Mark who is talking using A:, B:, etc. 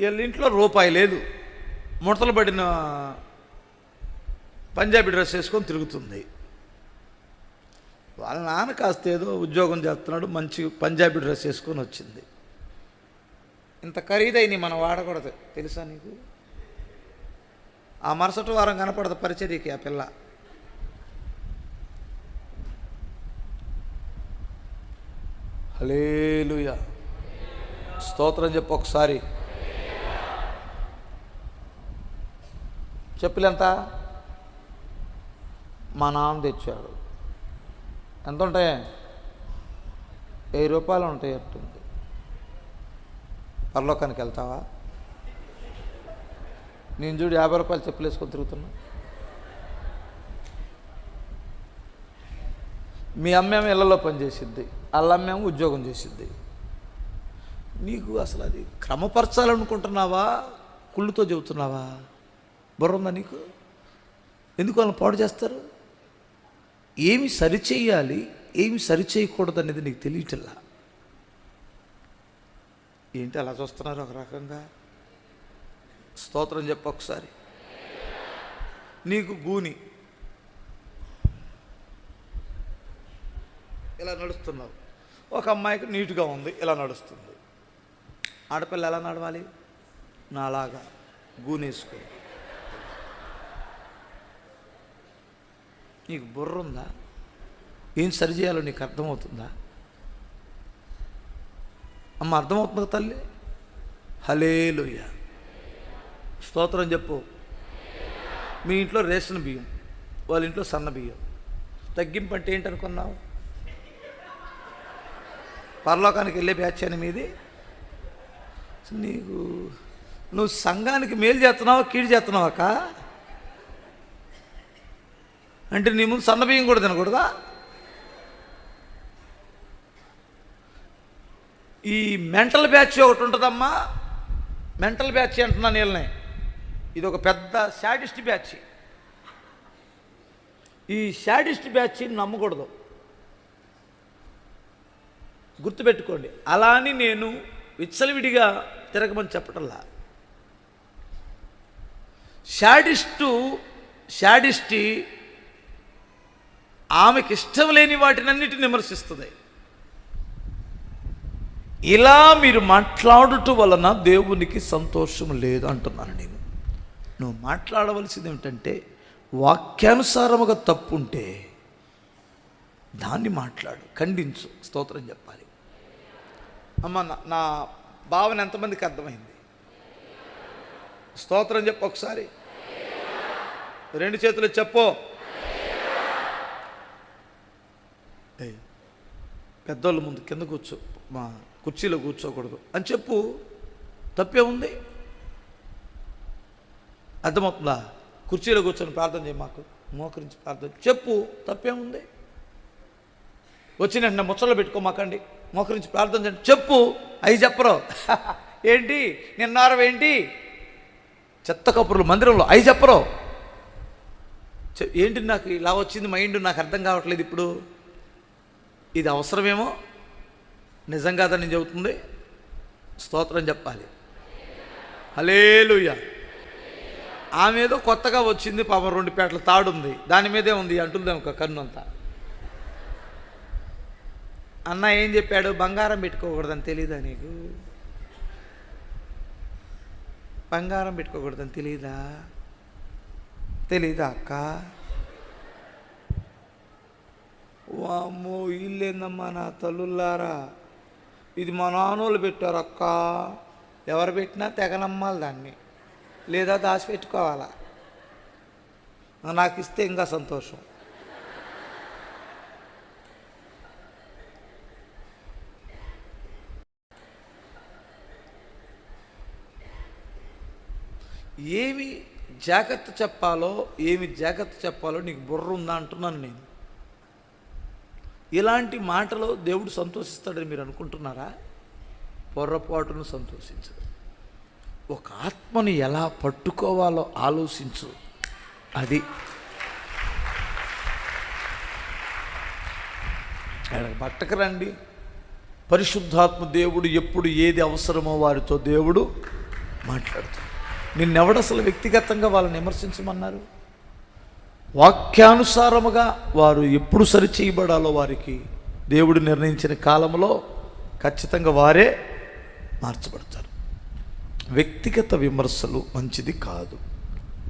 A: వీళ్ళ ఇంట్లో రూపాయి లేదు, ముడతలు పడిన పంజాబీ డ్రెస్ వేసుకొని తిరుగుతుంది. వాళ్ళ నాన్న కాస్త ఏదో ఉద్యోగం చేస్తున్నాడు, మంచి పంజాబీ డ్రెస్ వేసుకొని వచ్చింది. ఇంత ఖరీదైన మనం వాడకూడదు తెలుసా నీకు? ఆ మరుసటి వారం కనపడదు పరిచర్యకి ఆ పిల్ల. హల్లెలూయా, స్తోత్రం చెప్పు ఒకసారి. చెప్పులెంత? మా నాన్న తెచ్చాడు. ఎంత ఉంటాయి? 1000 రూపాయలు ఉంటాయి అట్టుంది. పరలోకానికి వెళ్తావా? నేను చూడు 50 రూపాయలు చెప్పులు వేసుకొని తిరుగుతున్నా. మీ అమ్మేమో ఇళ్లలో పనిచేసిద్ది, వాళ్ళ అమ్మేమో ఉద్యోగం చేసిద్ది. నీకు అసలు అది క్రమపరచాలనుకుంటున్నావా, కుళ్ళుతో చెబుతున్నావా? బుర్ర ఉందా నీకు? ఎందుకు వాళ్ళని పాడు చేస్తారు? ఏమి సరిచేయాలి, ఏమి సరిచేయకూడదు అనేది నీకు తెలియటల్లా. ఏంటి అలా చూస్తున్నారు ఒక రకంగా? స్తోత్రం చెప్పు ఒకసారి. నీకు గూని ఇలా నడుస్తున్నావు, ఒక అమ్మాయికి నీట్గా ఉంది ఇలా నడుస్తుంది. ఆడపిల్ల ఎలా నడవాలి? నాలాగా గూనేసుకొని. నీకు బుర్ర ఉందా? ఏం సరిచేయాలో నీకు అర్థమవుతుందా? అమ్మ అర్థమవుతుందా తల్లి? హల్లెలూయా, స్తోత్రం చెప్పు. మీ ఇంట్లో రేషన్ బియ్యం, వాళ్ళ ఇంట్లో సన్న బియ్యం. తగ్గింపు అంటే ఏంటనుకున్నావు? పరలోకానికి వెళ్ళే బ్యాచ్ అని మీది. నువ్వు సంఘానికి మేలు చేస్తున్నావా, కీడు చేస్తున్నావాక? అంటే నీ ముందు సన్న బియ్యం కూడా తినకూడదా? ఈ మెంటల్ బ్యాచ్ ఒకటి ఉంటుందమ్మా. మెంటల్ బ్యాచ్ అంటున్నాను వీళ్ళని. ఇది ఒక పెద్ద శాడిస్ట్ బ్యాచ్. ఈ శాడిస్ట్ బ్యాచ్ నమ్మకూడదు, గుర్తుపెట్టుకోండి. అలా అని నేను విచ్చలవిడిగా తిరగమని చెప్పటంలా. శాడిస్టి ఆమెకి ఇష్టం లేని వాటినన్నిటిని విమర్శిస్తుంది. ఇలా మీరు మాట్లాడుట వలన దేవునికి సంతోషం లేదు అంటున్నాను నేను. నువ్వు మాట్లాడవలసింది ఏమిటంటే, వాక్యానుసారముగా తప్పు ఉంటే దాన్ని మాట్లాడు, ఖండించు, స్తోత్రం చెప్పాలి. అమ్మ నా భావన ఎంతమందికి అర్థమైంది? స్తోత్రం చెప్పు ఒకసారి. 2 చేతులు చెప్పు. పెద్దోళ్ళ ముందు కింద కూర్చో, మా కుర్చీలో కూర్చోకూడదు అని చెప్పు. తప్పే ఉంది? అర్థమవుతుందా? కుర్చీలో కూర్చొని ప్రార్థన చేయి, మాకు మోకరించి ప్రార్థన చెప్పు. తప్పేముంది? వచ్చిన వెంటనే ముచ్చట్లో పెట్టుకోమాకండి, మోకరించి ప్రార్థన చేయండి చెప్పు. అవి చెప్పరు. ఏంటి నిన్నారం ఏంటి చెత్త కబుర్లు మందిరంలో అవి చెప్పరు. ఏంటి నాకు ఇలా వచ్చింది మైండ్, నాకు అర్థం కావట్లేదు ఇప్పుడు. ఇది అవసరమేమో, నిజం కాదని నేను చెబుతుంది. స్తోత్రం చెప్పాలి. హల్లెలూయా. ఆమె ఏదో కొత్తగా వచ్చింది పాపం, 2 పేటల తాడుంది, దాని మీదే ఉంది అంటుంది ఒక కన్ను అంతా. అన్న ఏం చెప్పాడు? బంగారం పెట్టుకోకూడదని తెలీదా నీకు? బంగారం పెట్టుకోకూడదని తెలీదా అక్క? వామ్మో, ఇల్లేందమ్మా నా తల్లులారా, ఇది మా నాన్నోళ్ళు పెట్టారు అక్క. ఎవరు పెట్టినా తెగనమ్మాలి దాన్ని, లేదా దాచిపెట్టుకోవాలా. నాకు ఇస్తే ఇంకా సంతోషం. ఏమి జాగ్రత్త చెప్పాలో నీకు బుర్ర ఉందా అంటున్నాను నేను. ఇలాంటి మాటలో దేవుడు సంతోషిస్తాడని మీరు అనుకుంటున్నారా? పొర్రపాటును సంతోషించదు. ఒక ఆత్మని ఎలా పట్టుకోవాలో ఆలోచించు. అది పట్టకరండి. పరిశుద్ధాత్మ దేవుడు ఎప్పుడు ఏది అవసరమో వారితో దేవుడు మాట్లాడుతాడు. నిన్నెవడు అసలు వ్యక్తిగతంగా వాళ్ళని విమర్శించమన్నారు? వాక్యానుసారముగా వారు ఎప్పుడు సరిచేయబడాలో వారికి దేవుడు నిర్ణయించిన కాలంలో ఖచ్చితంగా వారే మార్చబడతారు. వ్యక్తిగత విమర్శలు మంచిది కాదు.